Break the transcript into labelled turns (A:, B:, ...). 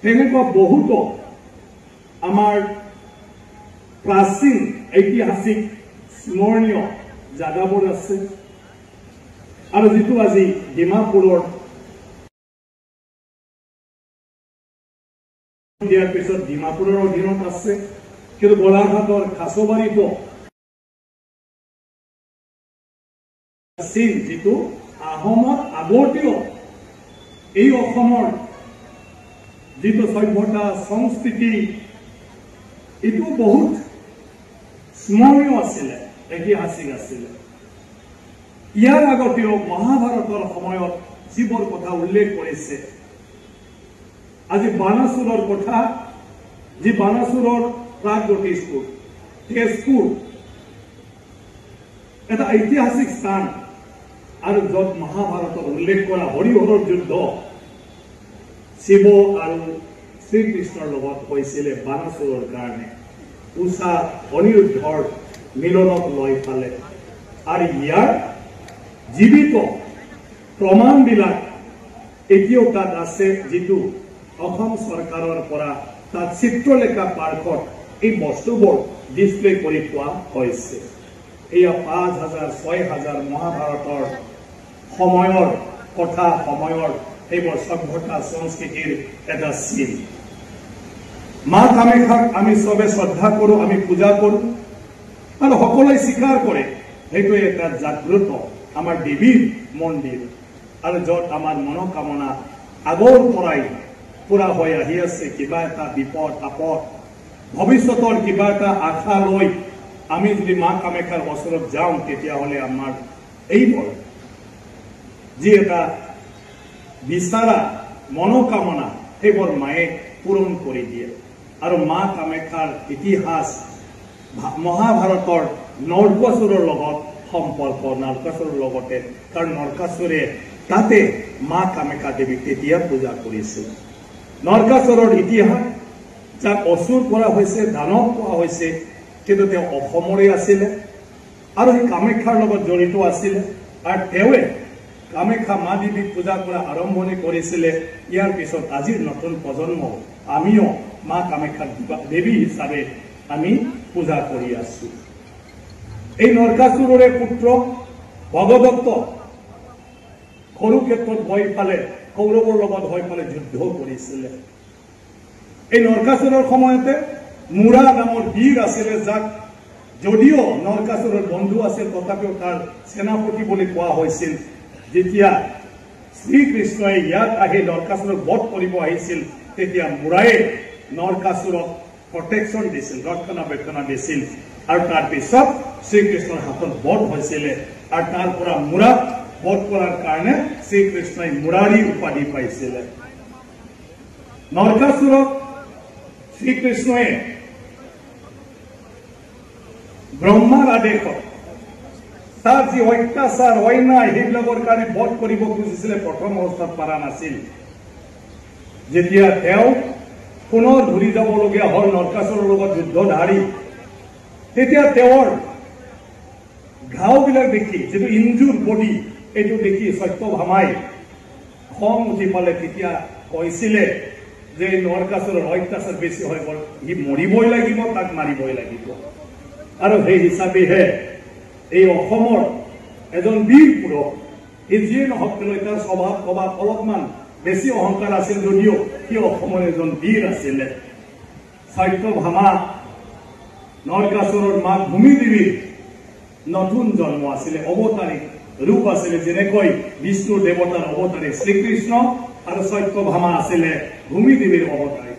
A: তেনেকুৱা বহুতো আমাৰ প্ৰাচীন ঐতিহাসিক স্মৰণীয় জাগাবোৰ আছে আৰু যেটো আজি ডিমাপুৰৰ দিয়াৰ পিছত ডিমাপুৰৰ অধীনত আছে কিন্তু গোলাঘাটৰ খাছবাৰীতো আছিল যেটো আহোমৰ আগতেও এই অসমৰ যেটো সভ্যতা সংস্কৃতি এটো বহুত স্মৰণীয় আছিল ঐতিহাসিক আছিল ইয়াৰ আগতেও মহাভাৰতৰ সময়ত যিবোৰ কথা উল্লেখ কৰিছে আজি বানাসুৰৰ কথা যি বানাসুৰৰ প্ৰাগজ্যোতিষপুৰ তেজপুৰ এটা ঐতিহাসিক স্থান আৰু য'ত মহাভাৰতৰ উল্লেখ কৰা হৰিহৰৰ যুদ্ধ শিৱ আৰু শ্ৰীকৃষ্ণৰ লগত হৈছিলে বানাসুৰৰ কাৰণে উষা অনিৰুদ্ধৰ মিলনক লৈ ফালে আৰু ইয়াৰ জীৱিত প্ৰমাণবিলাক এতিয়াও তাত আছে যেটো অসম চৰকাৰৰ পৰা তাত চিত্ৰলেখা পাৰ্কত এই বস্তুবোৰ ডিসপ্লে কৰি থোৱা হৈছে এয়া 5000 6000 মহাভাৰতৰ সময়ৰ কথা সময়ৰ এইবোৰ সভ্যতা সংস্কৃতিৰ এটা চিন মা কামাখ্যাক আমি সবে শ্ৰদ্ধা কৰো আমি পূজা কৰো আৰু সকলোৱে স্বীকাৰ কৰে এইটো এটা জাগ্ৰত আমাৰ দেৱীৰ মন্দিৰ আৰু য'ত আমাৰ মনোকামনা আগৰ পৰাই পুৰা হৈ আহি আছে কিবা এটা বিপদ আপদ ভৱিষ্যতৰ কিবা এটা আশা লৈ আমি যদি মা কামাখ্যাৰ ওচৰত যাওঁ তেতিয়াহ'লে আমাৰ এইবোৰ যি এটা বিচাৰা মনোকামনা সেইবোৰ মায়ে পূৰণ কৰি দিয়ে আৰু মা কামাখ্যাৰ ইতিহাস মহাভাৰতৰ নৰকাসুৰৰ লগত সম্পৰ্ক নৰকাসুৰৰ লগতে কাৰণ নৰকাসুৰে তাতে মা কামাখ্যা দেৱীক তেতিয়া পূজা কৰিছিল নৰকাসুৰৰ ইতিহাস যাক অসুৰ কৰা হৈছে দানৱ কোৱা হৈছে কিন্তু তেওঁ অসমৰে আছিলে আৰু এই কামাখ্যাৰ লগত জড়িত আছিলে আৰু তেওঁৱে কামাখ্যা মা দেৱীক পূজা কৰা আৰম্ভণি কৰিছিলে ইয়াৰ পিছত আজিৰ নতুন প্ৰজন্ম আমিও মা কামাখ্যা দেৱী হিচাপে আমি পূজা কৰি আছো এই নৰকাসুৰৰে পুত্ৰ ভগদত্ত কুৰুক্ষেত্ৰত গৈ ফালে কৌৰৱৰ লগত হৈ ফালে যুদ্ধ কৰিছিলে এই নৰকাসুৰৰ সময়তে মুৰা নামৰ বীৰ আছিলে যাক যদিও নৰকাসুৰৰ বন্ধু আছিল তথাপিও তাৰ সেনাপতি বুলি কোৱা হৈছিল যেতিয়া শ্ৰীকৃষ্ণই ইয়াত আহি নৰকাসুৰক বধ কৰিব আহিছিল তেতিয়া মুৰাই নৰকাসুৰক প্ৰটেকশ্যন দিছিল ৰক্ষণাবেক্ষণ দিছিল আৰু তাৰ পিছত শ্ৰীকৃষ্ণৰ হাতত বধ হৈছিল আৰু তাৰ পৰা মুৰাক বধ কৰাৰ কাৰণে শ্ৰীকৃষ্ণই মুৰাৰী উপাধি পাইছিল নৰকাসুৰক শ্ৰীকৃষ্ণই ব্ৰহ্মাৰ আদেশত তাৰ যি অত্যাচাৰ অন্যায় সেইবিলাকৰ কাৰণে বধ কৰিব খুজিছিলে প্ৰথম অৱস্থাত পৰা নাছিল যেতিয়া তেওঁ পুনৰ ঘূৰি যাবলগীয়া হ'ল নৰকাসুৰৰ লগত যুদ্ধ ধাৰি তেতিয়া তেওঁৰ ঘাওবিলাক দেখি যিটো ইনজুৰ বডি এইটো দেখি সত্যভামাই খং উঠি পালে তেতিয়া কৈছিলে যে নৰকাসুৰৰ অত্যাচাৰ বেছি হৈ গ'ল সি মৰিবই লাগিব তাক মাৰিবই লাগিব আৰু সেই হিচাপেহে এই অসমৰ এজন বীৰ পুৰুষ যিয়ে নহওক তাৰ স্বভাৱ প্ৰভাৱ অলপমান বেছি অহংকাৰ আছিল যদিও সি অসমৰ এজন বীৰ আছিলে সত্যভামা নৰকাসুৰৰ মাক ভূমি দেৱীৰ নতুন জন্ম আছিলে অৱতাৰিক ৰূপ আছিলে যেনেকৈ বিষ্ণু দেৱতাৰ অৱতাৰী শ্ৰীকৃষ্ণ আৰু সত্যভামা আছিলে ভূমি দেৱীৰ অৱতাৰী